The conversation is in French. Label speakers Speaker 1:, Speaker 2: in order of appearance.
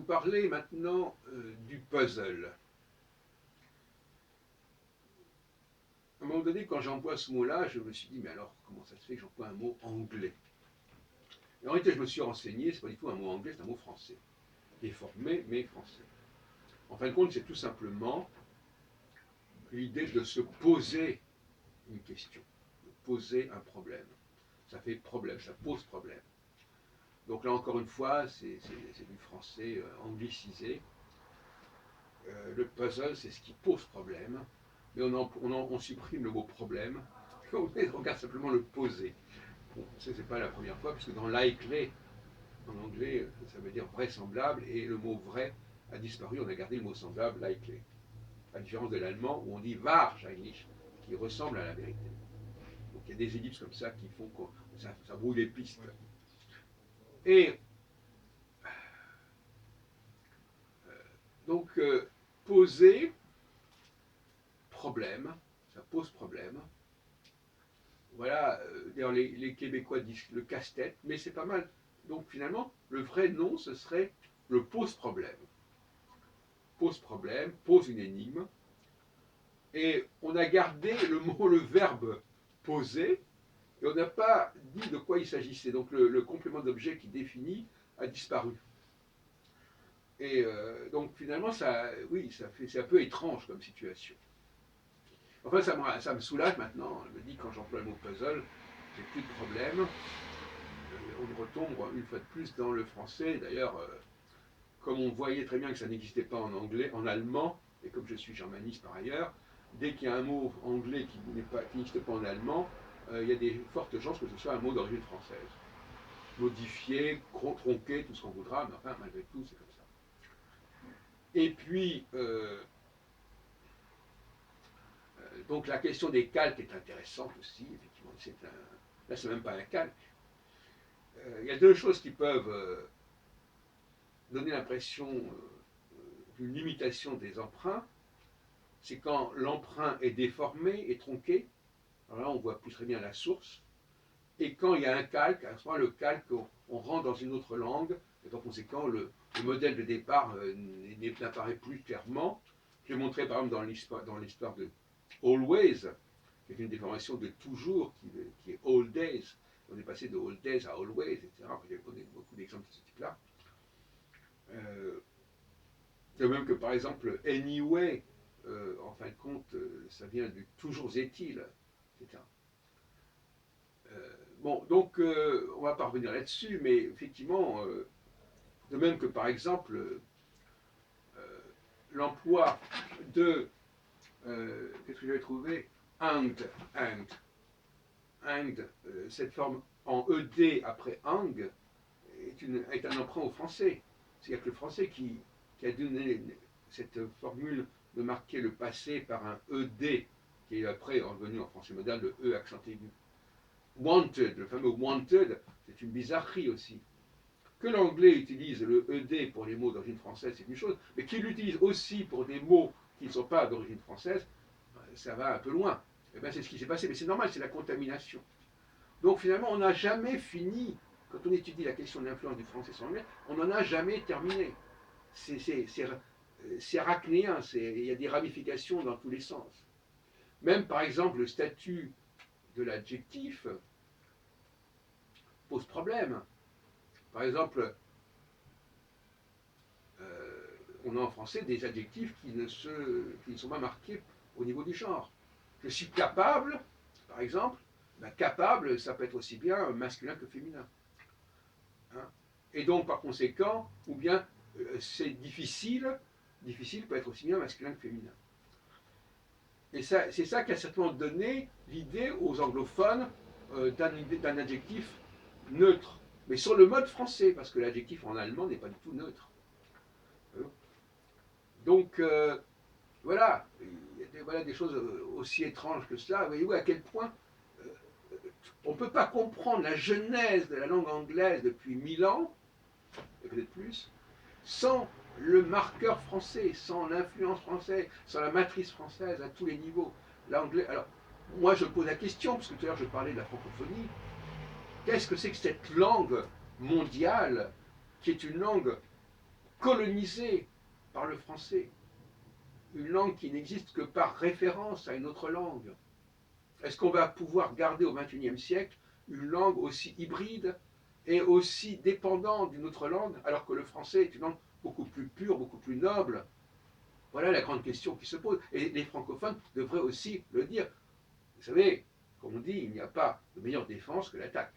Speaker 1: parler maintenant du puzzle. À un moment donné, quand j'emploie ce mot-là, je me suis dit, mais alors, comment ça se fait que j'emploie un mot anglais? Et en réalité, je me suis renseigné, c'est pas du tout un mot anglais, c'est un mot français. Déformé, mais français. En fin de compte, c'est tout simplement l'idée de se poser une question, de poser un problème. Ça fait problème, ça pose problème. Donc là, encore une fois, c'est du français anglicisé. Le puzzle, c'est ce qui pose problème, mais on supprime le mot problème, on regarde simplement le poser. Bon, ça, c'est pas la première fois, puisque dans likely, en anglais, ça veut dire vraisemblable, et le mot vrai a disparu, on a gardé le mot semblable, likely. À la différence de l'allemand, où on dit wahrscheinlich, qui ressemble à la vérité. Donc il y a des ellipses comme ça qui font que ça brouille les pistes. Et donc, poser problème, ça pose problème. Voilà, d'ailleurs les Québécois disent le casse-tête, mais c'est pas mal. Donc finalement, le vrai nom, ce serait le pose-problème. Pose-problème, pose une énigme. Et on a gardé le verbe poser, et on n'a pas dit de quoi il s'agissait. Donc le complément d'objet qui définit a disparu. Et donc finalement, oui, c'est un peu étrange comme situation. Enfin, ça me soulage maintenant. Je me dis, quand j'emploie le mot puzzle, j'ai plus de problème. On retombe une fois de plus dans le français. D'ailleurs, comme on voyait très bien que ça n'existait pas en anglais, en allemand, et comme je suis germaniste par ailleurs, dès qu'il y a un mot anglais qui n'existe pas en allemand, il y a des fortes chances que ce soit un mot d'origine française. Modifié, tronqué, tout ce qu'on voudra, mais enfin, malgré tout, c'est comme ça. Et puis, donc la question des calques est intéressante aussi, effectivement. Là, c'est même pas un calque. Il y a deux choses qui peuvent donner l'impression d'une limitation des emprunts. C'est quand l'emprunt est déformé et tronqué. Alors là, on voit plus très bien la source. Et quand il y a un calque, à ce moment-là, le calque, on rentre dans une autre langue, et par conséquent, le modèle de départ n'apparaît plus clairement. Je l'ai montré par exemple dans l'histoire de Always, qui est une déformation de toujours, qui est All Days. On est passé de All Days à Always, etc. J'ai donné beaucoup d'exemples de ce type-là. De même que par exemple Anyway, en fin de compte, ça vient du toujours est-il, etc. Bon, donc on va pas revenir là-dessus, mais effectivement, de même que par exemple l'emploi de qu'est-ce que j'avais trouvé, hanged, cette forme en ed après hang est un emprunt au français. C'est-à-dire que le français qui a donné cette formule de marquer le passé par un ed, qui est après revenu en français moderne le e accent aigu. Wanted, le fameux wanted, c'est une bizarrerie aussi. Que l'anglais utilise le ed pour les mots d'origine française, c'est une chose, mais qu'il l'utilise aussi pour des mots qui ne sont pas d'origine française, ça va un peu loin. Et bien c'est ce qui s'est passé, mais c'est normal, c'est la contamination. Donc finalement, on n'a jamais fini, quand on étudie la question de l'influence du français sur l'anglais, on n'en a jamais terminé. C'est arachnéen, il y a des ramifications dans tous les sens. Même par exemple, le statut de l'adjectif pose problème. Par exemple, on a en français des adjectifs qui ne sont pas marqués au niveau du genre. Je suis capable, par exemple, ben, capable, ça peut être aussi bien masculin que féminin. Hein. Et donc, par conséquent, ou bien c'est difficile peut être aussi bien masculin que féminin. Et c'est ça qui a certainement donné l'idée aux anglophones d'un adjectif neutre. Mais sur le mode français, parce que l'adjectif en allemand n'est pas du tout neutre. Donc, voilà, voilà des choses aussi étranges que cela. Voyez-vous à quel point on ne peut pas comprendre la genèse de la langue anglaise depuis 1000 ans, et peut-être plus, sans le marqueur français, sans l'influence française, sans la matrice française à tous les niveaux. L'anglais. Alors, moi je pose la question, parce que tout à l'heure je parlais de la francophonie. Qu'est-ce que c'est que cette langue mondiale, qui est une langue colonisée par le français, une langue qui n'existe que par référence à une autre langue. Est-ce qu'on va pouvoir garder au XXIe siècle une langue aussi hybride et aussi dépendante d'une autre langue, alors que le français est une langue beaucoup plus pure, beaucoup plus noble? Voilà la grande question qui se pose. Et les francophones devraient aussi le dire. Vous savez, comme on dit, il n'y a pas de meilleure défense que l'attaque.